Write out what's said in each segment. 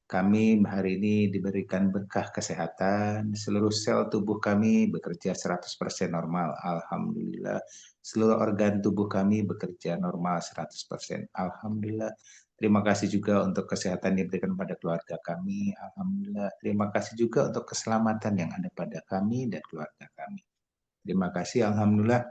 Kami hari ini diberikan berkah kesehatan, seluruh sel tubuh kami bekerja 100% normal, alhamdulillah. Seluruh organ tubuh kami bekerja normal 100%, alhamdulillah. Terima kasih juga untuk kesehatan yang diberikan pada keluarga kami, alhamdulillah. Terima kasih juga untuk keselamatan yang ada pada kami dan keluarga kami. Terima kasih, alhamdulillah.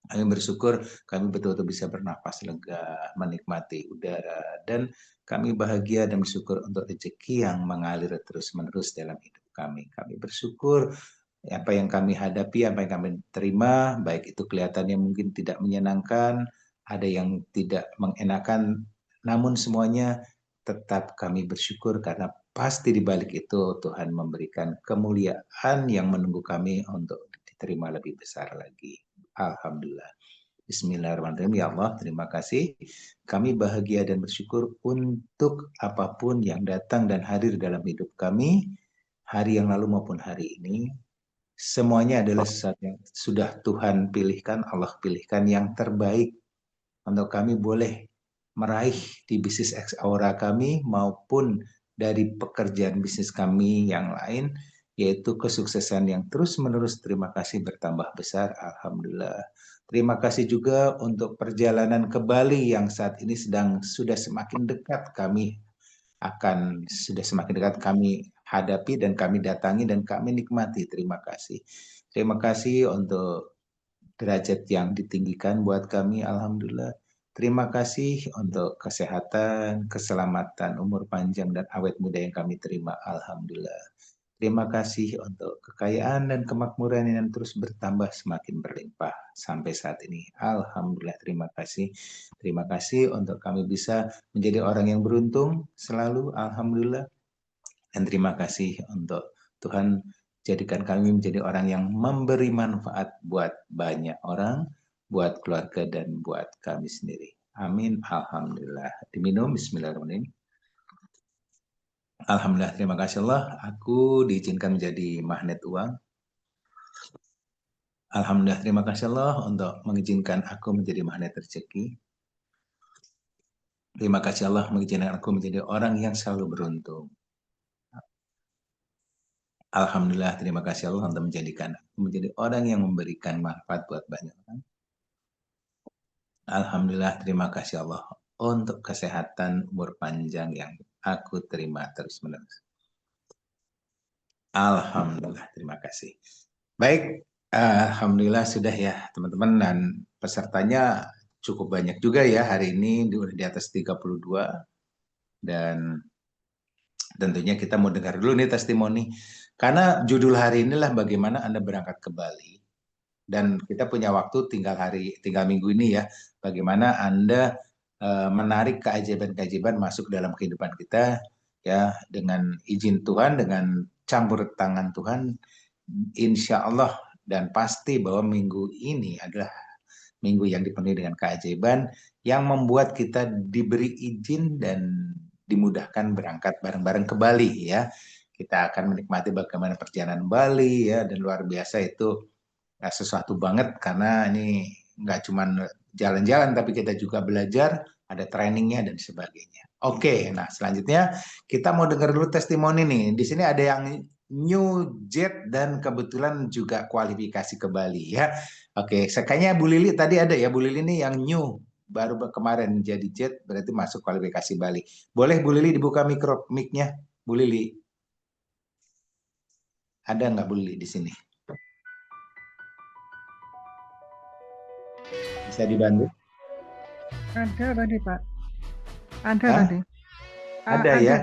Kami bersyukur kami betul-betul bisa bernafas lega, menikmati udara, dan kami bahagia dan bersyukur untuk rezeki yang mengalir terus-menerus dalam hidup kami. Kami bersyukur apa yang kami hadapi, apa yang kami terima, baik itu kelihatannya mungkin tidak menyenangkan, ada yang tidak mengenakan, namun semuanya tetap kami bersyukur karena pasti di balik itu Tuhan memberikan kemuliaan yang menunggu kami untuk diterima lebih besar lagi. Alhamdulillah. Bismillahirrahmanirrahim. Ya Allah, terima kasih. Kami bahagia dan bersyukur untuk apapun yang datang dan hadir dalam hidup kami, hari yang lalu maupun hari ini. Semuanya adalah sesuatu yang sudah Tuhan pilihkan, Allah pilihkan yang terbaik untuk kami boleh meraih di bisnis X Aura kami maupun dari pekerjaan bisnis kami yang lain, yaitu kesuksesan yang terus-menerus. Terima kasih bertambah besar, alhamdulillah. Terima kasih juga untuk perjalanan ke Bali yang saat ini sudah semakin dekat kami sudah semakin dekat kami hadapi dan kami datangi dan kami nikmati. Terima kasih. Terima kasih untuk derajat yang ditinggikan buat kami, alhamdulillah. Terima kasih untuk kesehatan, keselamatan, umur panjang, dan awet muda yang kami terima, alhamdulillah. Terima kasih untuk kekayaan dan kemakmuran yang terus bertambah semakin berlimpah sampai saat ini. Alhamdulillah, terima kasih. Terima kasih untuk kami bisa menjadi orang yang beruntung selalu, alhamdulillah. Dan terima kasih untuk Tuhan jadikan kami menjadi orang yang memberi manfaat buat banyak orang, buat keluarga, dan buat kami sendiri. Amin. Alhamdulillah. Diminum. Bismillahirrahmanirrahim. Alhamdulillah. Terima kasih Allah. Aku diizinkan menjadi magnet uang. Alhamdulillah. Terima kasih Allah untuk mengizinkan aku menjadi magnet rezeki. Terima kasih Allah mengizinkan aku menjadi orang yang selalu beruntung. Alhamdulillah, terima kasih Allah untuk menjadikan aku menjadi orang yang memberikan manfaat buat banyak orang. Alhamdulillah, terima kasih Allah untuk kesehatan umur panjang yang aku terima terus-menerus. Alhamdulillah, terima kasih. Baik, alhamdulillah sudah ya teman-teman, dan pesertanya cukup banyak juga ya hari ini, di atas 32, dan tentunya kita mau dengar dulu nih testimoni. Karena judul hari inilah bagaimana Anda berangkat ke Bali. Dan kita punya waktu tinggal minggu ini ya, bagaimana Anda menarik keajaiban-keajaiban masuk dalam kehidupan kita ya, dengan izin Tuhan, dengan campur tangan Tuhan, insya Allah, dan pasti bahwa minggu ini adalah minggu yang dipenuhi dengan keajaiban yang membuat kita diberi izin dan dimudahkan berangkat bareng-bareng ke Bali ya. Kita akan menikmati bagaimana perjalanan Bali ya, dan luar biasa itu sesuatu banget karena ini nggak cuma jalan-jalan tapi kita juga belajar, ada trainingnya dan sebagainya. Oke, nah selanjutnya kita mau dengar dulu testimoni nih. Di sini ada yang new jet dan kebetulan juga kualifikasi ke Bali ya. Oke, kayaknya Bu Lili tadi ada ya, Bu Lili nih yang new baru kemarin jadi jet berarti masuk kualifikasi Bali. Boleh Bu Lili dibuka mic-nya, Bu Lili? Ada nggak Bu Lili di sini? Bisa dibantu? Ada tadi, Pak. Ada Hah? tadi. Ada ya?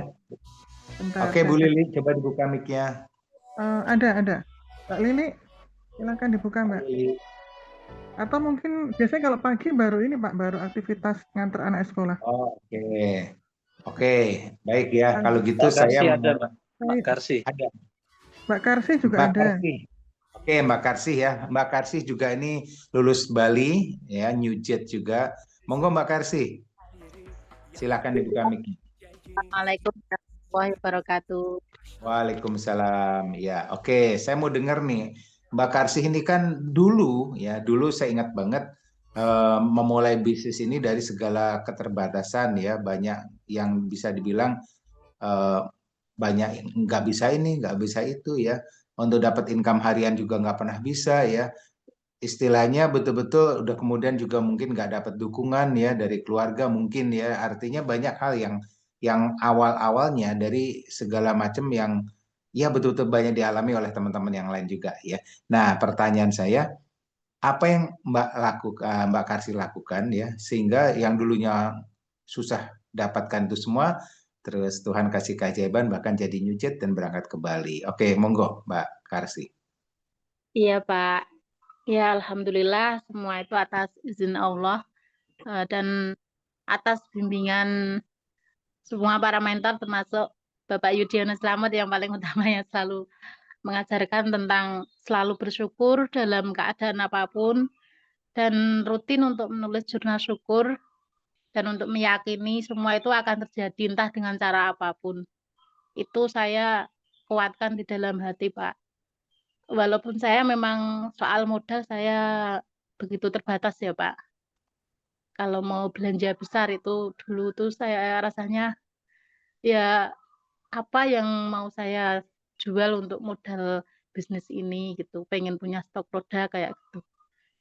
Bentar, Oke, Bu Lili, coba dibuka mic-nya. ada. Mbak Lili, silakan dibuka, Mbak Mbak. Lili. Atau mungkin biasanya kalau pagi baru ini, Pak, baru aktivitas nganter anak sekolah. Oh, oke. Oke, baik ya. Kalau gitu Mbak saya Karsi ada, mau Mbak Karsi. ada Mbak Karsi juga Mbak ada. Karsi. Oke, Mbak Karsi ya. Mbak Karsi juga ini lulus Bali ya, New Jet juga. Monggo Mbak Karsi. Silakan dibuka mic. Assalamualaikum warahmatullahi wabarakatuh. Waalaikumsalam. Ya, oke. Saya mau dengar nih, Mbak Karsi ini kan dulu saya ingat banget memulai bisnis ini dari segala keterbatasan ya, banyak yang bisa dibilang banyak nggak bisa ini, nggak bisa itu ya. Untuk dapat income harian juga nggak pernah bisa ya. Istilahnya betul-betul udah kemudian juga mungkin nggak dapat dukungan ya dari keluarga mungkin ya. Artinya banyak hal yang awal-awalnya dari segala macam yang ya betul-betul banyak dialami oleh teman-teman yang lain juga ya. Nah, pertanyaan saya, apa yang Mbak Karsi lakukan ya sehingga yang dulunya susah dapatkan itu semua, terus Tuhan kasih keajaiban bahkan jadi nyucit dan berangkat ke Bali. Oke, monggo Mbak Karsi. Iya, Pak. Ya, Alhamdulillah semua itu atas izin Allah dan atas bimbingan semua para mentor termasuk Bapak Yudhoyono Slamet yang paling utamanya selalu mengajarkan tentang selalu bersyukur dalam keadaan apapun dan rutin untuk menulis jurnal syukur dan untuk meyakini semua itu akan terjadi entah dengan cara apapun. Itu saya kuatkan di dalam hati, Pak. Walaupun saya memang soal modal saya begitu terbatas ya, Pak. Kalau mau belanja besar itu dulu tuh saya rasanya ya apa yang mau saya jual untuk modal bisnis ini gitu. Pengen punya stok produk kayak gitu.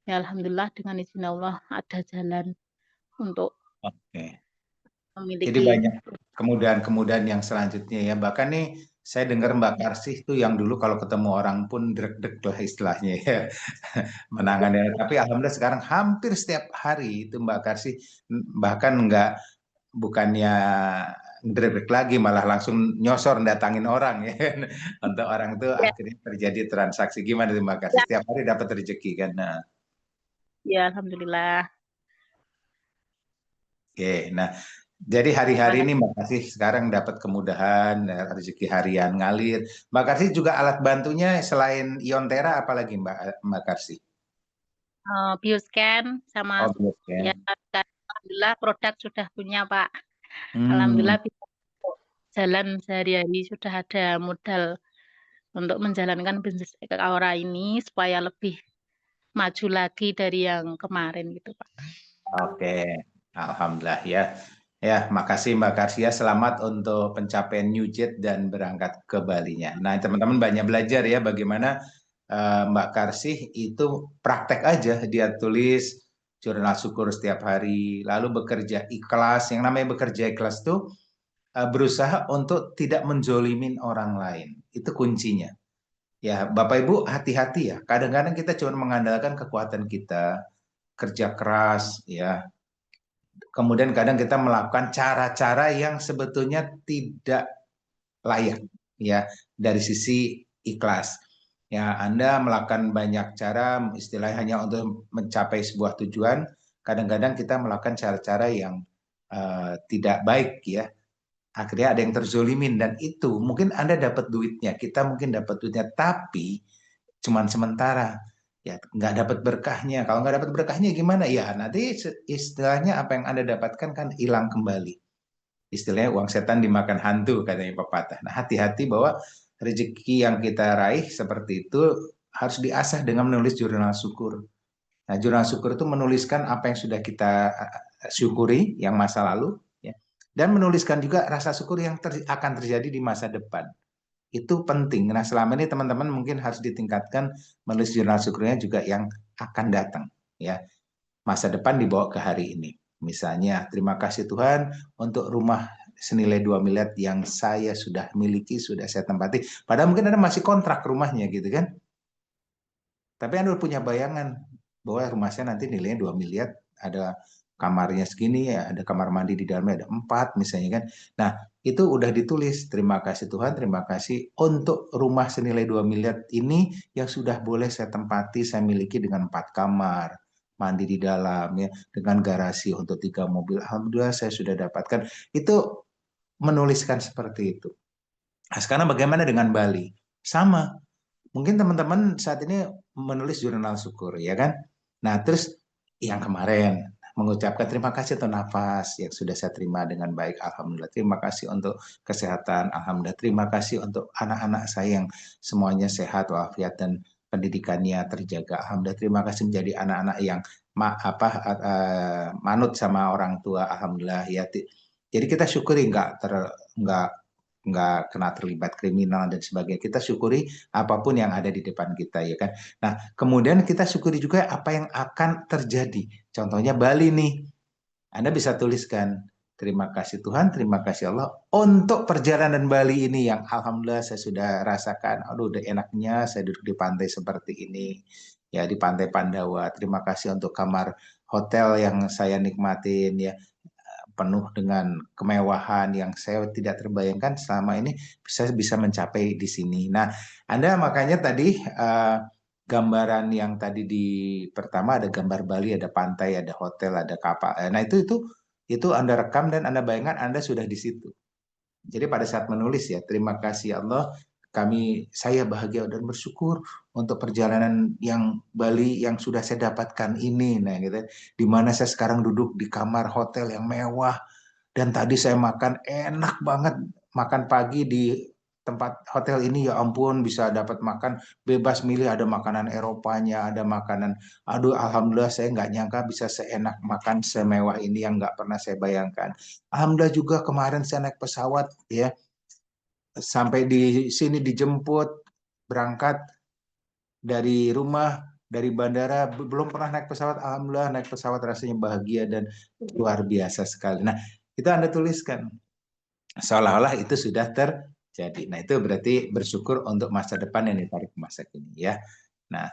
Ya Alhamdulillah dengan izin Allah ada jalan untuk Oke. Jadi memiliki. banyak kemudahan-kemudahan yang selanjutnya ya. Bahkan nih saya dengar Mbak Karsih itu yang dulu kalau ketemu orang pun dreg-dreg lah istilahnya ya menangannya. Tapi alhamdulillah sekarang hampir setiap hari itu Mbak Karsih bahkan bukannya dreg lagi malah langsung nyosor datangin orang ya. Untuk orang itu Ya, akhirnya terjadi transaksi. Gimana tuh Mbak Karsih? ya, Setiap hari dapat rezeki kan. Nah, ya Alhamdulillah. oke. Nah, jadi hari-hari Makasih. ini Mbak Kasih sekarang dapat kemudahan, rezeki harian ngalir. Mbak Kasih juga alat bantunya selain Iontera apalagi Mbak Kasih? Bioscan sama Oh, ya Bioscan. Alhamdulillah produk sudah punya Pak. Hmm, Alhamdulillah bisa jalan sehari-hari sudah ada modal untuk menjalankan bisnis Aura ini supaya lebih maju lagi dari yang kemarin gitu Pak. oke. Alhamdulillah ya. Ya, makasih Mbak Karsia. Selamat untuk pencapaian New Jet dan berangkat ke Balinya. Nah, teman-teman banyak belajar ya bagaimana Mbak Karsih itu praktek aja. Dia tulis jurnal syukur setiap hari, lalu bekerja ikhlas. Yang namanya bekerja ikhlas tuh berusaha untuk tidak menjolimin orang lain. Itu kuncinya. Ya, Bapak Ibu hati-hati ya. Kadang-kadang kita cuma mengandalkan kekuatan kita, kerja keras, ya. Kemudian kadang kita melakukan cara-cara yang sebetulnya tidak layak, ya, dari sisi ikhlas. Ya, Anda melakukan banyak cara, istilahnya hanya untuk mencapai sebuah tujuan. Kadang-kadang kita melakukan cara-cara yang tidak baik, ya, akhirnya ada yang terzolimin dan itu mungkin Anda dapat duitnya, kita mungkin dapat duitnya, tapi cuman sementara ya nggak dapat berkahnya. Kalau nggak dapat berkahnya gimana ya? Nanti istilahnya apa yang Anda dapatkan kan hilang kembali. Istilahnya uang setan dimakan hantu katanya pepatah. Nah hati-hati bahwa rezeki yang kita raih seperti itu harus diasah dengan menulis jurnal syukur. Nah, jurnal syukur itu menuliskan apa yang sudah kita syukuri yang masa lalu, ya, dan menuliskan juga rasa syukur yang akan terjadi di masa depan. Itu penting. Nah, selama ini teman-teman mungkin harus ditingkatkan menulis jurnal syukurnya juga yang akan datang, ya. Masa depan dibawa ke hari ini. Misalnya, terima kasih Tuhan untuk rumah senilai 2 miliar yang saya sudah miliki, sudah saya tempati. Padahal mungkin Anda masih kontrak rumahnya gitu kan. Tapi Anda punya bayangan bahwa rumah saya nanti nilainya 2 miliar, ada kamarnya segini, ya, ada kamar mandi di dalamnya ada 4 misalnya kan. Nah, itu udah ditulis. Terima kasih Tuhan, terima kasih untuk rumah senilai 2 miliar ini yang sudah boleh saya tempati, saya miliki dengan 4 kamar, mandi di dalam ya, dengan garasi untuk 3 mobil. Alhamdulillah saya sudah dapatkan. Itu menuliskan seperti itu. Nah, sekarang bagaimana dengan Bali? Sama, mungkin teman-teman saat ini menulis jurnal syukur, ya kan? Nah, terus yang kemarin mengucapkan terima kasih untuk nafas yang sudah saya terima dengan baik, alhamdulillah. Terima kasih untuk kesehatan, alhamdulillah. Terima kasih untuk anak-anak saya yang semuanya sehat walafiat dan pendidikannya terjaga, alhamdulillah. Terima kasih menjadi anak-anak yang manut sama orang tua, alhamdulillah ya. Jadi kita syukuri nggak nggak kena terlibat kriminal dan sebagainya. Kita syukuri apapun yang ada di depan kita, ya kan. Nah, kemudian kita syukuri juga apa yang akan terjadi. Contohnya Bali nih, Anda bisa tuliskan, terima kasih Tuhan, terima kasih Allah untuk perjalanan Bali ini yang alhamdulillah saya sudah rasakan. Aduh, udah enaknya saya duduk di pantai seperti ini, ya di Pantai Pandawa. Terima kasih untuk kamar hotel yang saya nikmatin, ya penuh dengan kemewahan yang saya tidak terbayangkan selama ini bisa mencapai di sini. Nah, Anda makanya tadi gambaran yang tadi di pertama ada gambar Bali, ada pantai, ada hotel, ada kapal. Nah, itu Anda rekam dan Anda bayangkan Anda sudah di situ. Jadi pada saat menulis ya, terima kasih Allah, saya bahagia dan bersyukur untuk perjalanan yang Bali yang sudah saya dapatkan ini. Nah, gitu. Di mana saya sekarang duduk di kamar hotel yang mewah dan tadi saya makan enak banget, makan pagi di tempat hotel ini, ya ampun, bisa dapat makan bebas milih, ada makanan Eropanya, ada makanan, aduh alhamdulillah saya nggak nyangka bisa seenak makan semewah ini yang nggak pernah saya bayangkan. Alhamdulillah juga kemarin saya naik pesawat ya, sampai di sini dijemput berangkat dari rumah, dari bandara, belum pernah naik pesawat, alhamdulillah naik pesawat rasanya bahagia dan luar biasa sekali. Nah, itu Anda tuliskan seolah-olah itu sudah terjadi. Nah, itu berarti bersyukur untuk masa depan yang ditarik ke masa kini ya. Nah,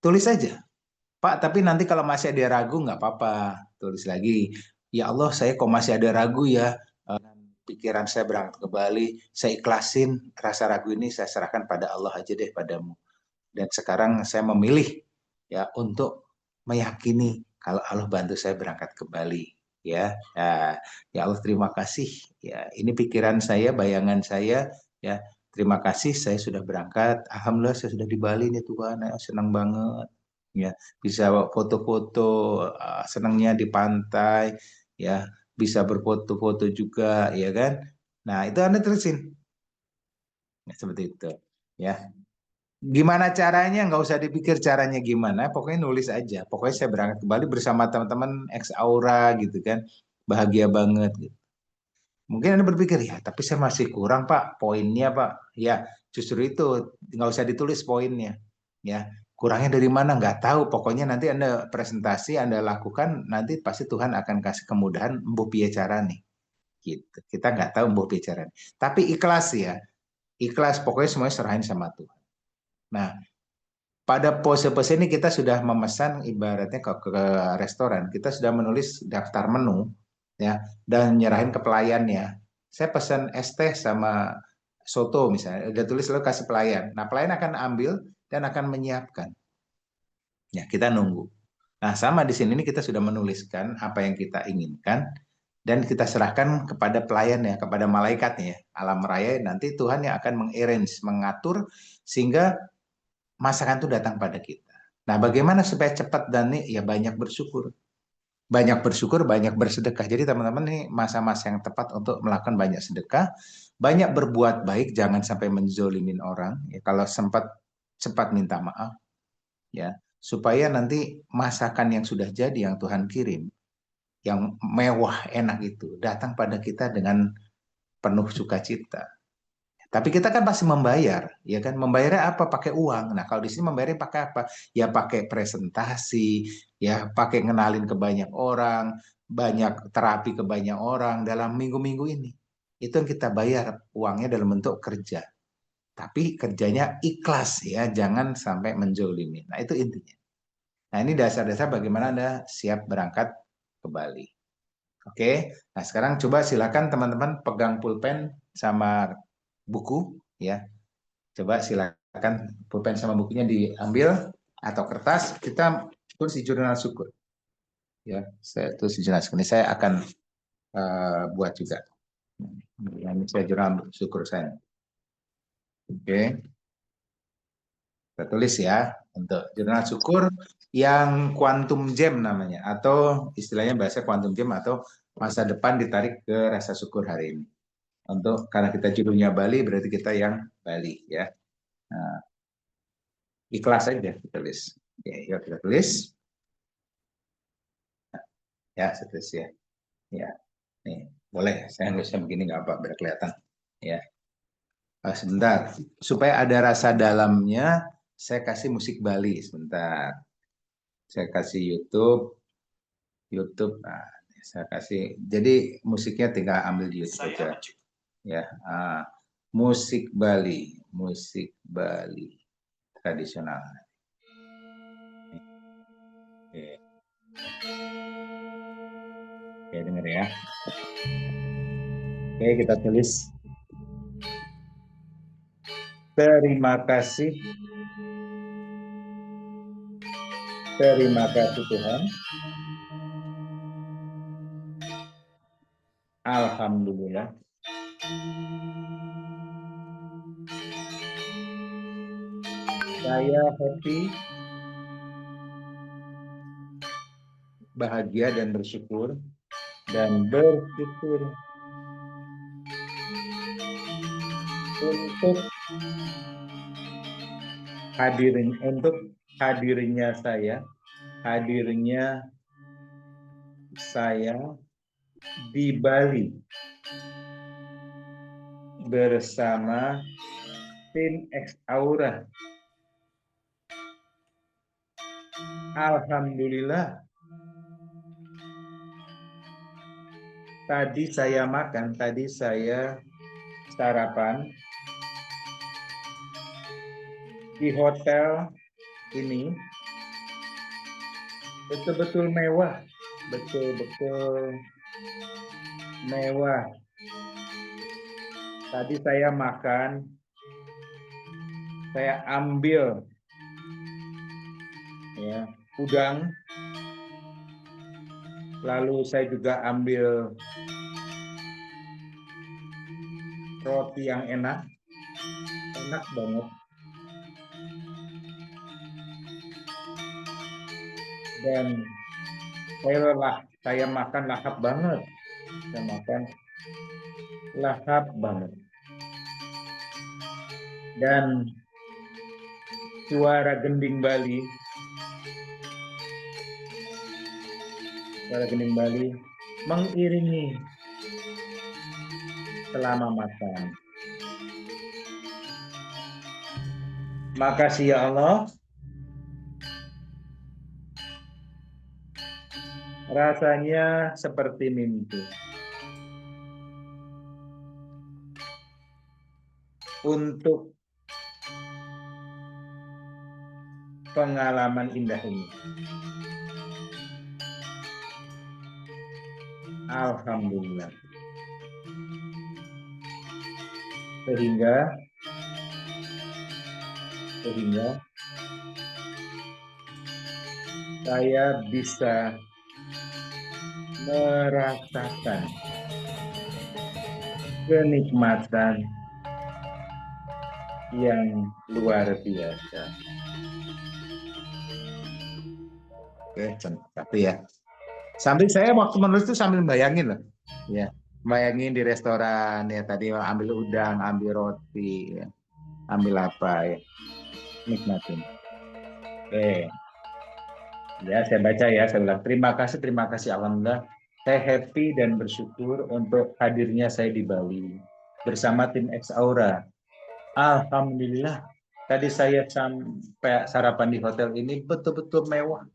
tulis saja, Pak, tapi nanti kalau masih ada ragu nggak apa-apa, tulis lagi. Ya Allah, saya kok masih ada ragu ya, pikiran saya berangkat ke Bali, saya ikhlasin rasa ragu ini, saya serahkan pada Allah aja deh, padamu. Dan sekarang saya memilih ya untuk meyakini kalau Allah bantu saya berangkat ke Bali. Ya, ya Allah terima kasih. Ya, ini pikiran saya, bayangan saya. Ya, terima kasih saya sudah berangkat. Alhamdulillah saya sudah di Bali nih Tuhan. Ya, senang banget. Ya, bisa foto-foto, senangnya di pantai. Ya, bisa berfoto-foto juga, ya kan? Nah, itu Anda terusin. Ya, seperti itu. Ya. Gimana caranya? Nggak usah dipikir caranya gimana. Pokoknya nulis aja. Pokoknya saya berangkat ke Bali bersama teman-teman ex Aura gitu kan. Bahagia banget gitu. Mungkin Anda berpikir, ya tapi saya masih kurang Pak poinnya Pak. Ya justru itu nggak usah ditulis poinnya. Ya kurangnya dari mana nggak tahu. Pokoknya nanti Anda presentasi, Anda lakukan, nanti pasti Tuhan akan kasih kemudahan mbuh piye cara nih. Gitu. Kita nggak tahu mbuh piye cara. Tapi ikhlas ya. Ikhlas, pokoknya semuanya serahin sama Tuhan. Nah, pada pose-pose ini kita sudah memesan, ibaratnya ke restoran, kita sudah menulis daftar menu ya dan nyerahin ke pelayannya. Saya pesan es teh sama soto misalnya, udah tulis lalu kasih pelayan. Nah, pelayan akan ambil dan akan menyiapkan. Ya, kita nunggu. Nah, sama di sini kita sudah menuliskan apa yang kita inginkan dan kita serahkan kepada pelayan ya, kepada malaikatnya ya. Alam raya nanti Tuhan yang akan mengarrange, mengatur sehingga masakan itu datang pada kita. Nah, bagaimana supaya cepat dan nih ya banyak bersyukur. Banyak bersyukur, banyak bersedekah. Jadi teman-teman nih masa-masa yang tepat untuk melakukan banyak sedekah, banyak berbuat baik, jangan sampai menzolimin orang. Ya, kalau sempat cepat minta maaf, ya supaya nanti masakan yang sudah jadi yang Tuhan kirim, yang mewah enak itu datang pada kita dengan penuh sukacita. Tapi kita kan pasti membayar, ya kan? Membayarnya apa? Pakai uang. Nah, kalau di sini membayarnya pakai apa? Ya pakai presentasi, ya pakai ngenalin ke banyak orang, banyak terapi ke banyak orang dalam minggu-minggu ini. Itu yang kita bayar uangnya dalam bentuk kerja. Tapi kerjanya ikhlas ya, jangan sampai menjolimi. Nah, itu intinya. Nah, ini dasar-dasar bagaimana Anda siap berangkat ke Bali. Oke, nah sekarang coba silakan teman-teman pegang pulpen sama buku ya. Coba silakan pulpen sama bukunya diambil atau kertas, kita tulis di jurnal syukur. Ya, saya tulis di jurnal syukur. Ini saya akan buat juga. Ini saya jurnal syukur saya. Oke. Kita tulis ya untuk jurnal syukur yang quantum gem namanya atau istilahnya bahasa quantum gem atau masa depan ditarik ke rasa syukur hari ini. Untuk karena kita judulnya Bali berarti kita yang Bali ya. Nah, ikhlas aja kita tulis. Ya, yuk kita tulis. Ya, saya tulis ya. Ya, nih boleh. Saya nulisnya begini nggak apa, biar kelihatan. Ya, Sebentar, supaya ada rasa dalamnya, saya kasih musik Bali sebentar. Saya kasih YouTube. Nah, saya kasih. Jadi musiknya tinggal ambil di YouTube aja. Ya, musik Bali tradisional. Oke, oke dengar ya. Oke, kita tulis. Terima kasih Tuhan. Alhamdulillah. Saya happy, bahagia dan bersyukur untuk hadirnya saya di Bali bersama tim X Aura. Alhamdulillah. Tadi saya sarapan di hotel ini, betul-betul mewah, betul-betul mewah. Tadi saya makan, saya ambil ya udang, lalu saya juga ambil roti yang enak banget. Dan saya makan lahap banget. Dan suara gending Bali mengiringi selama makan. Makasih ya Allah. Rasanya seperti mimpi. Untuk pengalaman indah ini. Alhamdulillah. Sehingga saya bisa merasakan kenikmatan yang luar biasa. Oke, satu ya. Sambil saya waktu menulis itu sambil bayangin loh, ya, bayangin di restoran ya tadi ambil udang, ambil roti, ya. Ambil apa ya, nikmatin. Oke, ya saya baca ya, saya bilang terima kasih alhamdulillah. Saya happy dan bersyukur untuk hadirnya saya di Bali bersama tim X Aura. Alhamdulillah, tadi saya sampai sarapan di hotel ini betul-betul mewah.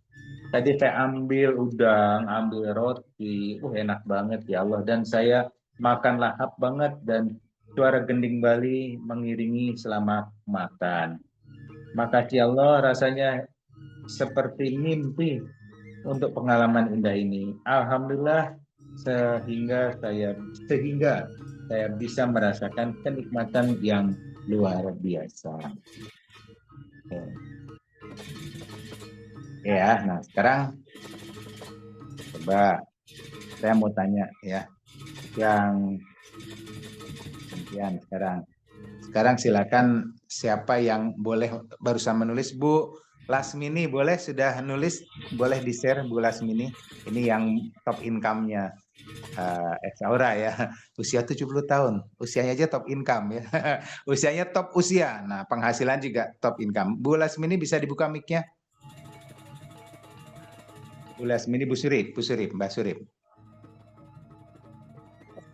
Tadi saya ambil udang, ambil roti, enak banget ya Allah. Dan saya makan lahap banget dan suara gending Bali mengiringi selama makan. Makasih Allah, rasanya seperti mimpi untuk pengalaman indah ini. Alhamdulillah, sehingga saya bisa merasakan kenikmatan yang luar biasa. Ya, nah sekarang coba saya mau tanya ya, yang sekarang silakan siapa yang boleh barusan menulis. Bu Lasmini boleh sudah nulis, boleh di-share Bu Lasmini. Ini yang top income-nya X Aura ya, usia 70 tahun, usianya aja top income ya, usianya top usia, nah penghasilan juga top income. Bu Lasmini bisa dibuka mic-nya? Bu Lasmini, Mbak Surip.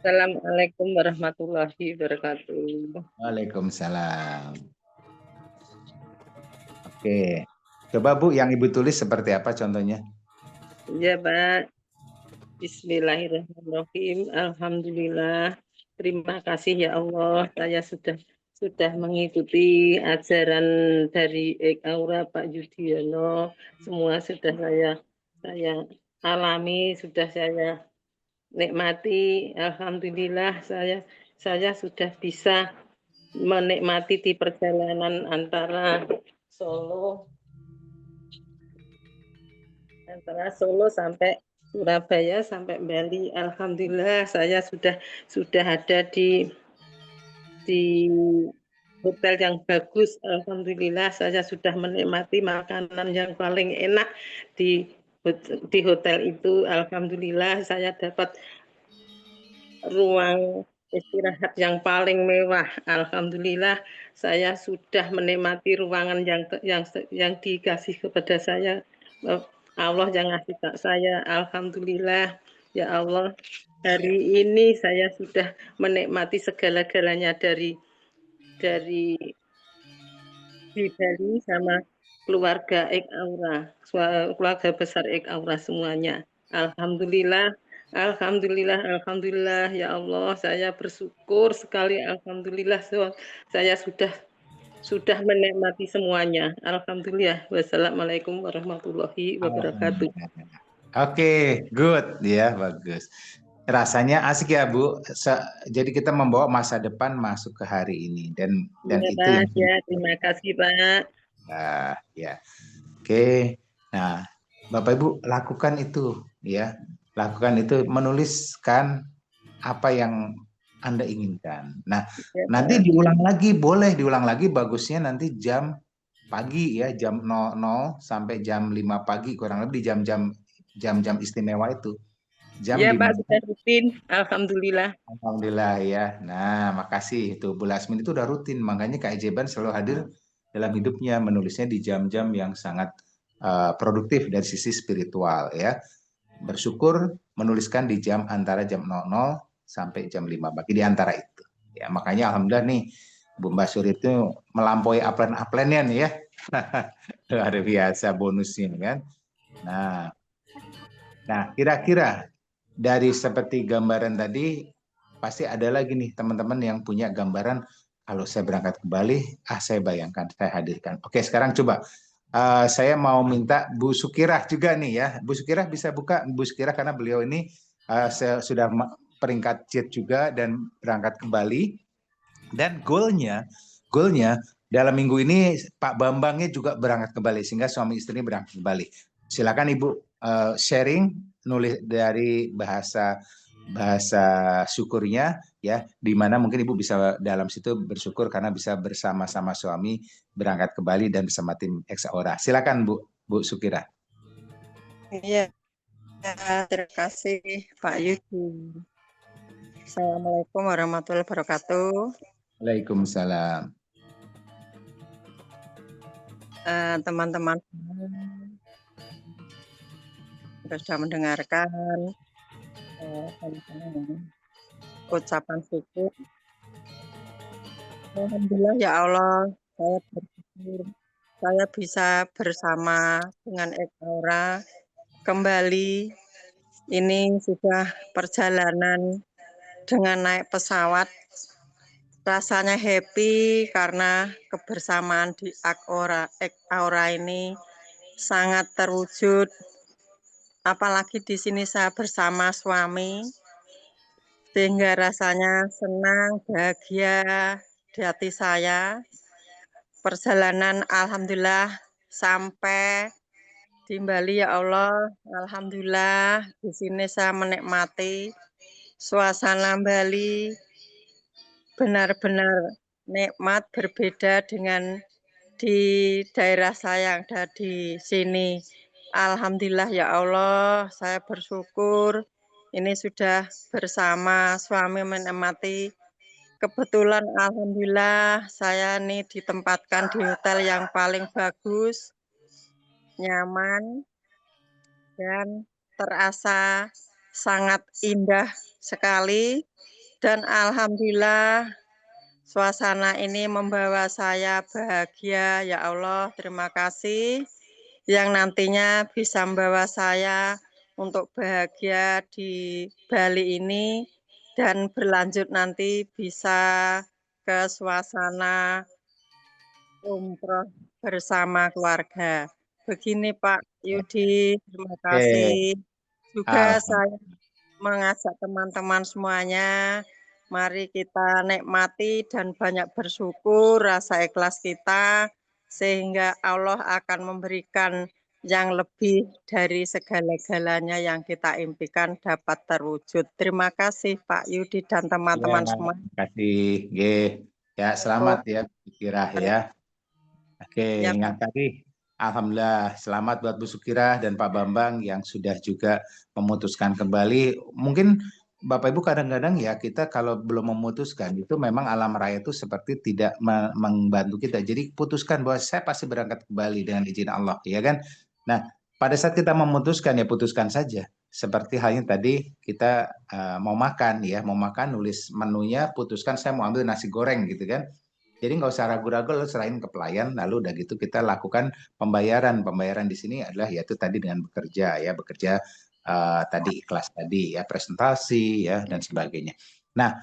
Assalamualaikum warahmatullahi wabarakatuh. Waalaikumsalam. Oke. Coba Bu, yang Ibu tulis seperti apa contohnya? Ya Pak, Bismillahirrahmanirrahim. Alhamdulillah. Terima kasih ya Allah, saya sudah mengikuti ajaran dari Aura Pak Yudhoyono. Semua sudah saya alami, sudah saya nikmati. Alhamdulillah saya sudah bisa menikmati di perjalanan antara Solo sampai Surabaya sampai Bali. Alhamdulillah saya sudah ada di hotel yang bagus. Alhamdulillah saya sudah menikmati makanan yang paling enak di hotel itu. Alhamdulillah saya dapat ruang istirahat yang paling mewah. Alhamdulillah saya sudah menikmati ruangan yang dikasih kepada saya. Allah yang ngasih ke saya. Alhamdulillah ya Allah, hari ini saya sudah menikmati segala-galanya dari di Bali sama keluarga Aura, keluarga besar Aura semuanya. Alhamdulillah, alhamdulillah ya Allah, saya bersyukur sekali. Alhamdulillah saya sudah menikmati semuanya. Alhamdulillah. Wassalamualaikum warahmatullahi wabarakatuh. Oke, good ya, bagus. Rasanya asik ya Bu. Jadi kita membawa masa depan masuk ke hari ini dan Ya, itu Pak, yang ya, terima kasih Pak. ya. Oke. Nah, Bapak Ibu lakukan itu ya. Lakukan itu, menuliskan apa yang Anda inginkan. Nah, Ya, nanti Pak. boleh diulang lagi, bagusnya nanti jam pagi ya, jam 00 sampai jam 5 pagi, kurang lebih jam-jam istimewa itu. Jam Ya 5. Pak, sudah rutin. Alhamdulillah. Alhamdulillah ya. Nah, makasih itu Bu Lasmin itu udah rutin, makanya Kak Ejeban selalu hadir dalam hidupnya, menulisnya di jam-jam yang sangat produktif dari sisi spiritual ya. Bersyukur menuliskan di antara jam 00 sampai jam 5 pagi, di antara itu. Ya, makanya alhamdulillah nih Bu Mbak Suri itu melampaui aplen-aplennya nih ya. Luar biasa bonusnya kan. Nah, kira-kira dari seperti gambaran tadi, pasti ada lagi nih teman-teman yang punya gambaran, kalau saya berangkat ke Bali, saya bayangkan, saya hadirkan. Oke, sekarang coba saya mau minta Bu Sukirah juga nih ya. Bu Sukirah bisa buka, Bu Sukirah, karena beliau ini sudah peringkat jet juga dan berangkat ke Bali. Dan goalnya dalam minggu ini Pak Bambangnya juga berangkat ke Bali, sehingga suami istri berangkat ke Bali. Silakan Ibu sharing, nulis dari bahasa syukurnya ya, di mana mungkin Ibu bisa dalam situ bersyukur karena bisa bersama-sama suami berangkat ke Bali dan bersama tim Exaora. Silakan Bu Sukira. Iya, terima kasih Pak Yudi. Assalamualaikum warahmatullahi wabarakatuh. Waalaikumsalam. Teman-teman sudah mendengarkan ucapan syukur. Alhamdulillah ya Allah, saya bersyukur saya bisa bersama dengan Aura kembali. Ini sudah perjalanan dengan naik pesawat. Rasanya happy karena kebersamaan di Aura ini sangat terwujud. Apalagi di sini saya bersama suami, sehingga rasanya senang, bahagia di hati saya. Perjalanan alhamdulillah sampai di Bali ya Allah. Alhamdulillah di sini saya menikmati suasana Bali, benar-benar nikmat, berbeda dengan di daerah saya yang ada di sini. Alhamdulillah ya Allah, saya bersyukur ini sudah bersama suami menikmati. Kebetulan alhamdulillah saya ini ditempatkan di hotel yang paling bagus, nyaman, dan terasa sangat indah sekali. Dan alhamdulillah suasana ini membawa saya bahagia. Ya Allah, terima kasih yang nantinya bisa membawa saya untuk bahagia di Bali ini dan berlanjut nanti bisa ke suasana umroh bersama keluarga. Begini Pak Yudi, terima Oke, kasih. Juga alhamdulillah. saya mengajak teman-teman semuanya, mari kita nikmati dan banyak bersyukur rasa ikhlas kita, sehingga Allah akan memberikan yang lebih dari segala-galanya yang kita impikan dapat terwujud. Terima kasih Pak Yudi dan Ya, teman-teman semua. terima kasih. Ya, selamat ya, Bu Sukirah ya. Oke, Ya, yang tadi alhamdulillah selamat buat Bu Sukirah dan Pak Bambang yang sudah juga memutuskan kembali. Mungkin Bapak Ibu kadang-kadang ya kita kalau belum memutuskan itu memang alam raya itu seperti tidak membantu kita. Jadi putuskan bahwa saya pasti berangkat ke Bali dengan izin Allah, ya kan? Nah, pada saat kita memutuskan ya putuskan saja. Seperti halnya tadi kita mau makan ya, mau makan nulis menunya, putuskan saya mau ambil nasi goreng gitu kan. Jadi nggak usah ragu-ragu, lo serahin ke pelayan, lalu udah gitu kita lakukan pembayaran. Pembayaran di sini adalah yaitu tadi dengan bekerja ya, bekerja tadi ikhlas tadi ya, presentasi ya dan sebagainya. Nah,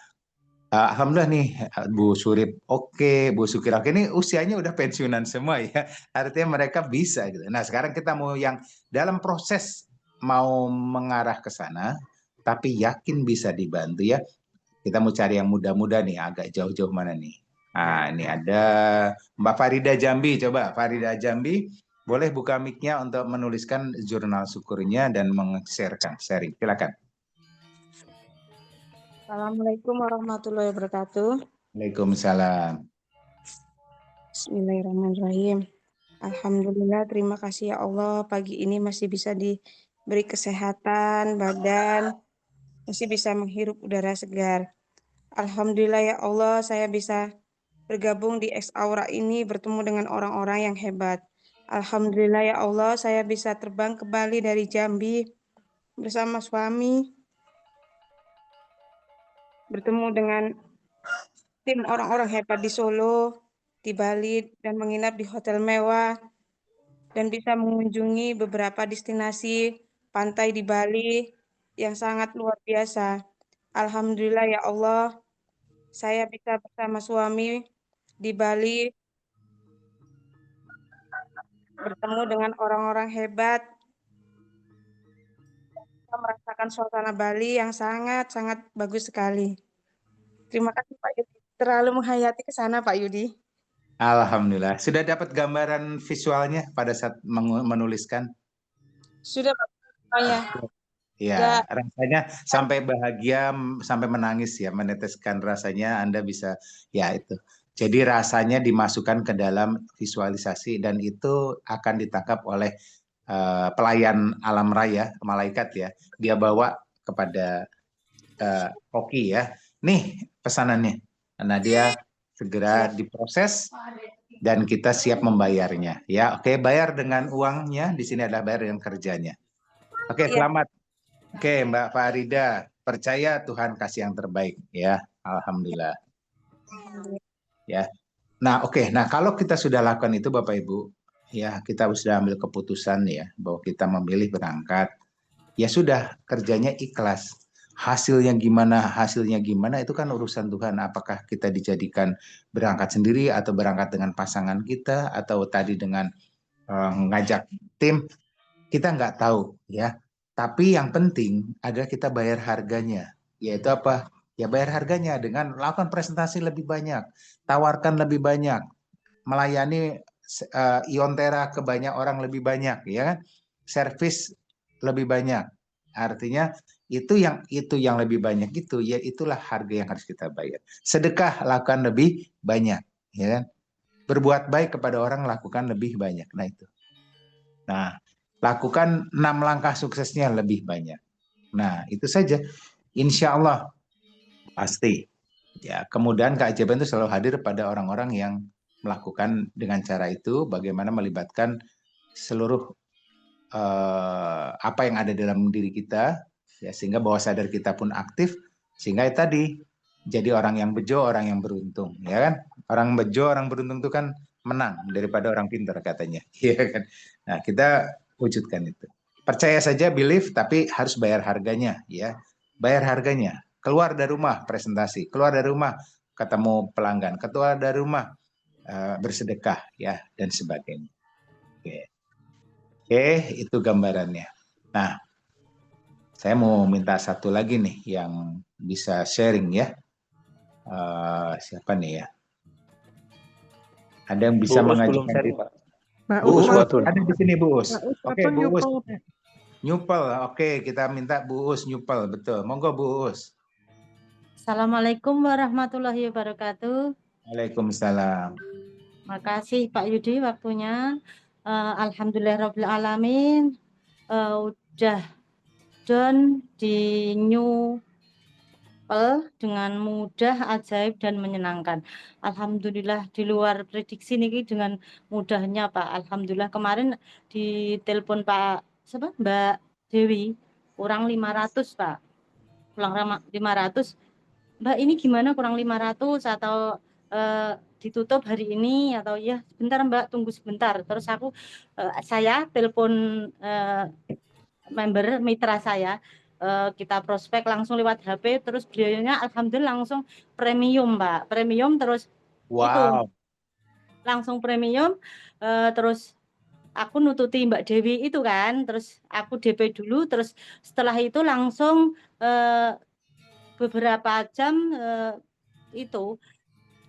alhamdulillah nih Bu Surip, oke, Bu Sukira, oke, ini usianya udah pensiunan semua ya, artinya mereka bisa gitu. Nah, sekarang kita mau yang dalam proses mau mengarah ke sana, tapi yakin bisa dibantu ya. Kita mau cari yang muda-muda nih, agak jauh-jauh mana nih? Nah, ini ada Mbak Farida Jambi. Coba Farida Jambi, boleh buka mic-nya untuk menuliskan jurnal syukurnya dan meng-sharekan, sharing. Silakan. Assalamualaikum warahmatullahi wabarakatuh. Waalaikumsalam. Bismillahirrahmanirrahim. Alhamdulillah, terima kasih ya Allah. Pagi ini masih bisa diberi kesehatan, badan, masih bisa menghirup udara segar. Alhamdulillah ya Allah, saya bisa bergabung di X Aura ini, bertemu dengan orang-orang yang hebat. Alhamdulillah ya Allah, saya bisa terbang ke Bali dari Jambi bersama suami, bertemu dengan tim orang-orang hebat di Solo, di Bali, dan menginap di hotel mewah, dan bisa mengunjungi beberapa destinasi pantai di Bali yang sangat luar biasa. Alhamdulillah ya Allah, saya bisa bersama suami di Bali, bertemu dengan orang-orang hebat, kita merasakan suasana Bali yang sangat-sangat bagus sekali. Terima kasih Pak Yudi. Terlalu menghayati ke sana Pak Yudi. Alhamdulillah. Sudah dapat gambaran visualnya pada saat menuliskan? Sudah Pak. Ya. Ya, rasanya sampai bahagia, sampai menangis ya, meneteskan rasanya Anda bisa, ya itu. Jadi rasanya dimasukkan ke dalam visualisasi dan itu akan ditangkap oleh pelayan alam raya, malaikat ya. Dia bawa kepada Oki ya. Nih pesanannya. Nah dia segera diproses dan kita siap membayarnya. Ya, oke, bayar dengan uangnya. Di sini adalah bayar dengan kerjanya. Oke, selamat. Oke, Mbak Farida, percaya Tuhan kasih yang terbaik ya. Alhamdulillah. Ya. Nah, oke. Nah, kalau kita sudah lakukan itu Bapak Ibu, ya kita sudah ambil keputusan ya bahwa kita memilih berangkat. Ya sudah, kerjanya ikhlas. Hasilnya gimana itu kan urusan Tuhan. Apakah kita dijadikan berangkat sendiri atau berangkat dengan pasangan kita atau tadi dengan ngajak tim, kita nggak tahu ya. Tapi yang penting adalah kita bayar harganya. Yaitu apa? Ya bayar harganya dengan lakukan presentasi lebih banyak, tawarkan lebih banyak, melayani Iontera ke banyak orang lebih banyak, ya kan? Servis lebih banyak. Artinya itu yang lebih banyak itu, ya itulah harga yang harus kita bayar. Sedekah lakukan lebih banyak, ya kan? Berbuat baik kepada orang lakukan lebih banyak. Nah itu. Nah, lakukan 6 langkah suksesnya lebih banyak. Nah, itu saja. Insya Allah pasti. Ya, kemudian keajaiban itu selalu hadir pada orang-orang yang melakukan dengan cara itu, bagaimana melibatkan seluruh apa yang ada dalam diri kita, ya, sehingga bawah sadar kita pun aktif, sehingga tadi jadi orang yang bejo, orang yang beruntung, ya kan? Orang bejo, orang beruntung itu kan menang daripada orang pintar katanya, iya kan? Nah, kita wujudkan itu. Percaya saja, believe, tapi harus bayar harganya, ya. Bayar harganya. Keluar dari rumah presentasi, keluar dari rumah ketemu pelanggan, keluar dari rumah bersedekah, ya, dan sebagainya. Oke, itu gambarannya. Nah, saya mau minta satu lagi nih yang bisa sharing ya. Siapa nih ya? Ada yang bisa Bu Us belum mengajukan sharing, Pak. Mbak Bu Us, Uswatun. ada di sini Bu Us. Mbak Us Oke, atau Bu Us. nyupel? Nyupel, oke, kita minta Bu Us nyupel, betul. Monggo Bu Us. Assalamualaikum warahmatullahi wabarakatuh. Waalaikumsalam. Makasih Pak Yudi waktunya. Alhamdulillahirabbil alamin. Udah done di Nyupel dengan mudah, ajaib dan menyenangkan. Alhamdulillah di luar prediksi niki dengan mudahnya Pak. Alhamdulillah kemarin di telepon Pak siapa? Mbak Dewi kurang 500 Pak. Kurang 500. Mbak ini gimana kurang 500 atau ditutup hari ini atau ya sebentar Mbak tunggu sebentar. Terus saya telepon member mitra saya, kita prospek langsung lewat HP, terus biayanya alhamdulillah langsung premium Mbak, premium terus itu langsung premium, terus aku nututi Mbak Dewi itu kan, terus aku DP dulu, terus setelah itu langsung beberapa jam itu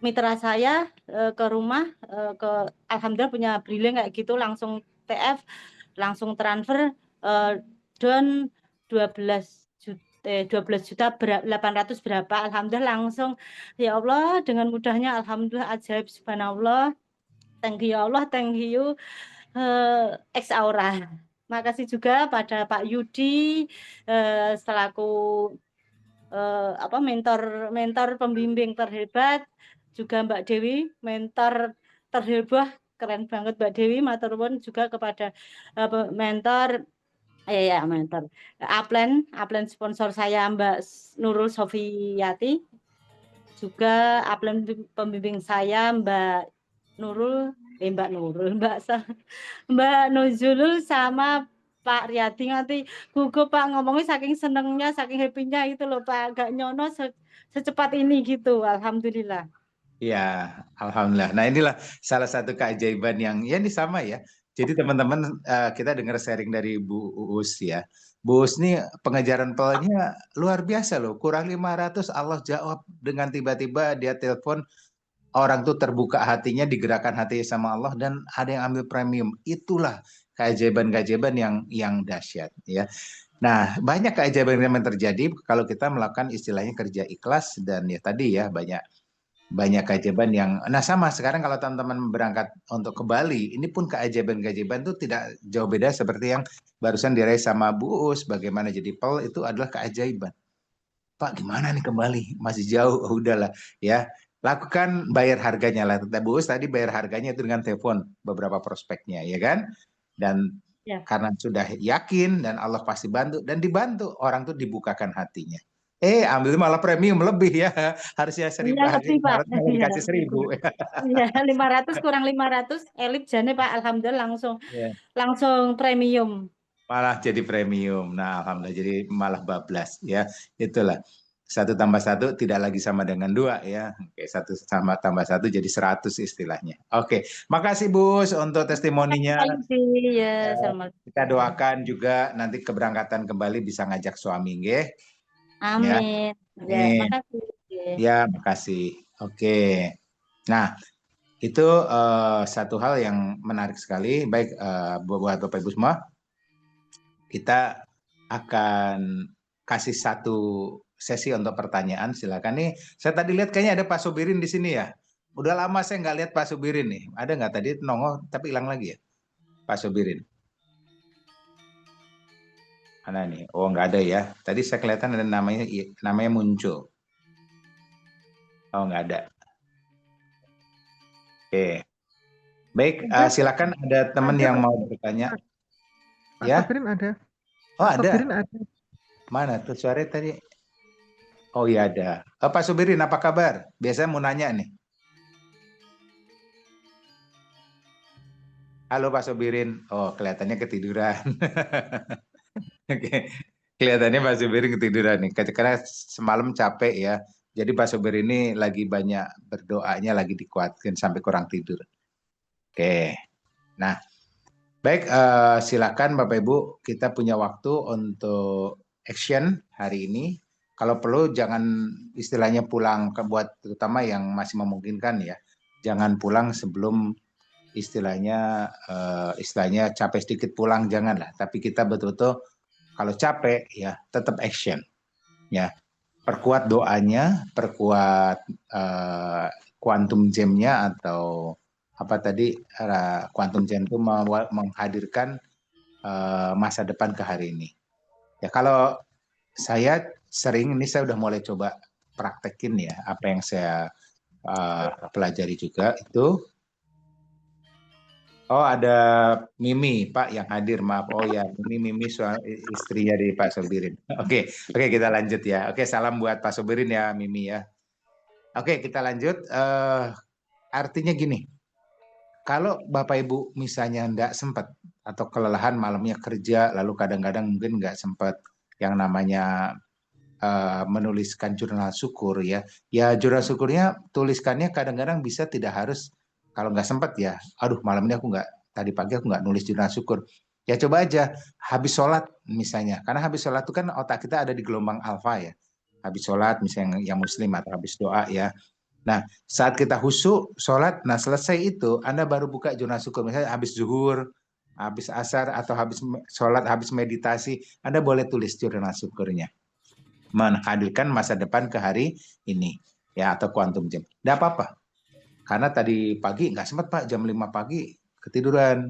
mitra saya ke rumah alhamdulillah punya Brilink kayak gitu langsung TF langsung transfer don 12 juta 800 berapa alhamdulillah langsung ya Allah dengan mudahnya alhamdulillah ajaib subhanallah, thank you ya Allah, thank you Ex Aura. Makasih juga pada Pak Yudi selaku mentor pembimbing terhebat, juga Mbak Dewi mentor terhebat, keren banget Mbak Dewi, matur nuwun juga kepada mentor Upland sponsor saya Mbak Nurul Sofiyati, juga Upland pembimbing saya Mbak Nuzulul sama Pak Riyadi. Nanti gugup Pak ngomongnya saking senengnya, saking happy-nya itu loh Pak, gak nyono secepat ini gitu, alhamdulillah. Ya, alhamdulillah. Nah, inilah salah satu keajaiban yang ya ini sama ya. Jadi teman-teman kita dengar sharing dari Bu Uus ya. Bu Uus nih pengejaran pelnya luar biasa loh. Kurang 500 Allah jawab dengan tiba-tiba dia telepon, orang tuh terbuka hatinya, digerakkan hatinya sama Allah dan ada yang ambil premium. Itulah keajaiban-keajaiban yang dahsyat ya. Nah, banyak keajaiban yang terjadi kalau kita melakukan istilahnya kerja ikhlas dan ya tadi ya banyak keajaiban yang sama sekarang kalau teman-teman berangkat untuk ke Bali, ini pun keajaiban-keajaiban itu tidak jauh beda seperti yang barusan diraih sama Bu Us, bagaimana jadi pel itu adalah keajaiban. Pak, gimana nih ke Bali? Masih jauh, udahlah ya. Lakukan, bayar harganya lah. Bu Us tadi bayar harganya itu dengan telepon beberapa prospeknya, ya kan? Dan ya, karena sudah yakin dan Allah pasti bantu dan dibantu, orang tuh dibukakan hatinya. Ambil malah premium lebih ya, harusnya 1.000, ya, lebih, Pak. malah dikasih 1.000. Iya, 500 kurang 500, elit jane Pak, alhamdulillah langsung premium. Malah jadi premium. Nah, alhamdulillah jadi malah bablas ya. Itulah. 1 tambah 1 tidak lagi sama dengan 2 ya. Oke, 1 tambah 1 jadi 100 istilahnya. Oke, makasih Bu untuk testimoninya. Ya, kita doakan juga nanti keberangkatan kembali bisa ngajak suami nggih. Amin. Ya, makasih. Ya, makasih. Oke. Nah, itu satu hal yang menarik sekali. Baik buat Bapak Ibu semua, kita akan kasih satu sesi untuk pertanyaan. Silakan nih. Saya tadi lihat kayaknya ada Pak Subirin di sini ya. Udah lama saya nggak lihat Pak Subirin nih. Ada nggak tadi nongol tapi hilang lagi ya? Pak Subirin. Mana nih? Oh, nggak ada ya. Tadi saya kelihatan ada namanya muncul. Oh, nggak ada. Oke. Baik, silakan ada teman yang mau bertanya. Pak Subirin ada. Oh, ada. Mana tuh suara tadi? Oh iya ada. Pak Subirin apa kabar? Biasanya mau nanya nih. Halo Pak Subirin. Oh kelihatannya ketiduran. Oke. Kelihatannya Pak Subirin ketiduran nih. Karena semalam capek ya. Jadi Pak Subirin ini lagi banyak berdoanya, lagi dikuatkan sampai kurang tidur. Oke. Nah, baik, silakan Bapak Ibu, kita punya waktu untuk action hari ini. Kalau perlu jangan istilahnya pulang buat terutama yang masih memungkinkan ya. Jangan pulang sebelum istilahnya capek sedikit pulang janganlah. Tapi kita betul-betul kalau capek ya tetap action ya. Perkuat doanya, perkuat quantum gem-nya atau apa tadi quantum gem itu menghadirkan masa depan ke hari ini. Ya kalau saya sering ini saya udah mulai coba praktekin ya apa yang saya pelajari juga itu. Oh ada Mimi Pak yang hadir, maaf. Oh ya Mimi istrinya dari Pak Sobirin. Oke kita lanjut ya. Oke salam buat Pak Sobirin ya Mimi ya. Oke kita lanjut. Artinya gini, kalau Bapak Ibu misalnya nggak sempat atau kelelahan malamnya kerja, lalu kadang-kadang mungkin nggak sempat yang namanya menuliskan jurnal syukur ya. Ya jurnal syukurnya tuliskannya kadang-kadang bisa tidak harus kalau nggak sempat ya. Aduh malam ini tadi pagi aku nggak nulis jurnal syukur. Ya coba aja habis sholat misalnya. Karena habis sholat itu kan otak kita ada di gelombang alfa ya. Habis sholat misalnya yang muslim atau habis doa ya. Nah, saat kita khusyuk sholat, nah selesai itu Anda baru buka jurnal syukur. Misalnya habis zuhur, habis asar, atau habis sholat, habis meditasi, Anda boleh tulis jurnal syukurnya. Menghadirkan masa depan ke hari ini, ya atau quantum jam. Tidak apa-apa. Karena tadi pagi nggak sempat Pak, jam 5 pagi ketiduran.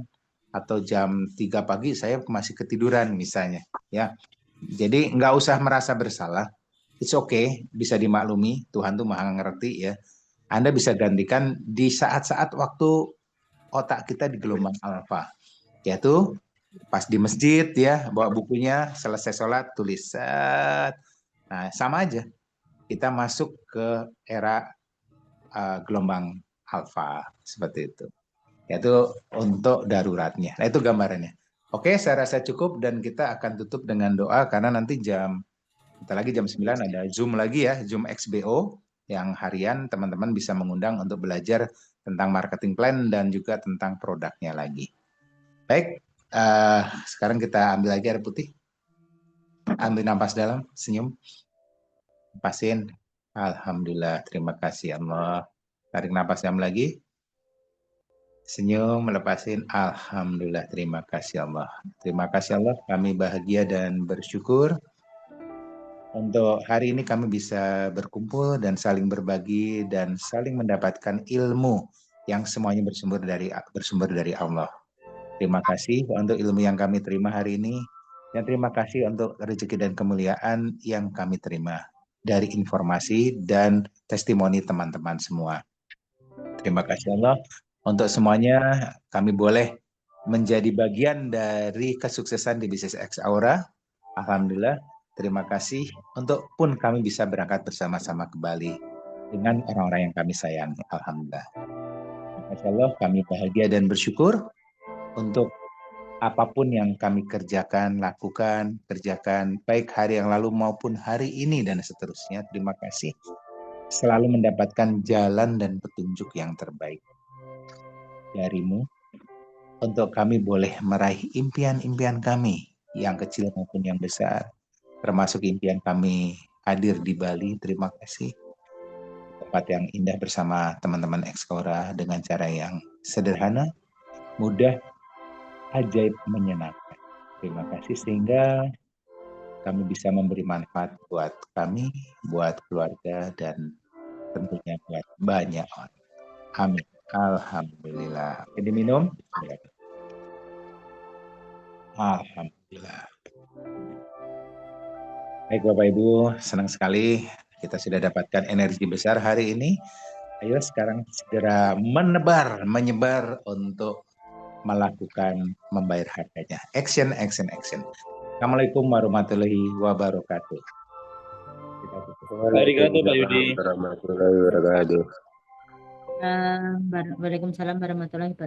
Atau jam 3 pagi saya masih ketiduran misalnya. Ya, jadi nggak usah merasa bersalah. It's okay, bisa dimaklumi. Tuhan tuh maha ngerti ya. Anda bisa gantikan di saat-saat waktu otak kita di gelombang alfa. Yaitu pas di masjid ya, bawa bukunya, selesai sholat, tulis. Nah, sama aja. Kita masuk ke era gelombang alfa. Seperti itu. Yaitu untuk daruratnya. Nah, itu gambarannya. Oke, saya rasa cukup dan kita akan tutup dengan doa karena nanti kita lagi jam 9 ada Zoom lagi ya, Zoom XBO yang harian teman-teman bisa mengundang untuk belajar tentang marketing plan dan juga tentang produknya lagi. Baik, sekarang kita ambil lagi air putih. Ambil nafas dalam, senyum. Lepasin. Alhamdulillah, terima kasih Allah. Tarik nafas dalam lagi. Senyum, melepasin. Alhamdulillah, terima kasih Allah. Terima kasih Allah, kami bahagia dan bersyukur. Untuk hari ini kami bisa berkumpul dan saling berbagi dan saling mendapatkan ilmu yang semuanya bersumber dari Allah. Terima kasih untuk ilmu yang kami terima hari ini dan terima kasih untuk rezeki dan kemuliaan yang kami terima dari informasi dan testimoni teman-teman semua. Terima kasih Allah untuk semuanya kami boleh menjadi bagian dari kesuksesan di Bisnis X Aura. Alhamdulillah. Terima kasih untuk pun kami bisa berangkat bersama-sama kembali dengan orang-orang yang kami sayangi. Alhamdulillah. Masya Allah, kami bahagia dan bersyukur untuk apapun yang kami kerjakan, kerjakan baik hari yang lalu maupun hari ini dan seterusnya. Terima kasih. Selalu mendapatkan jalan dan petunjuk yang terbaik darimu untuk kami boleh meraih impian-impian kami yang kecil maupun yang besar. Termasuk impian kami hadir di Bali. Terima kasih. Tempat yang indah bersama teman-teman Ekskora dengan cara yang sederhana, mudah, ajaib, menyenangkan. Terima kasih sehingga kami bisa memberi manfaat buat kami, buat keluarga, dan tentunya buat banyak orang. Amin. Alhamdulillah. Ini minum. Alhamdulillah. Baik Bapak Ibu, senang sekali kita sudah dapatkan energi besar hari ini. Ayo sekarang segera menyebar untuk melakukan membayar harganya. Action, action, action. Assalamualaikum warahmatullahi wabarakatuh. Arigato Pak Yudi. Warahmatullahi wabarakatuh. Waalaikumsalam warahmatullahi wabarakatuh.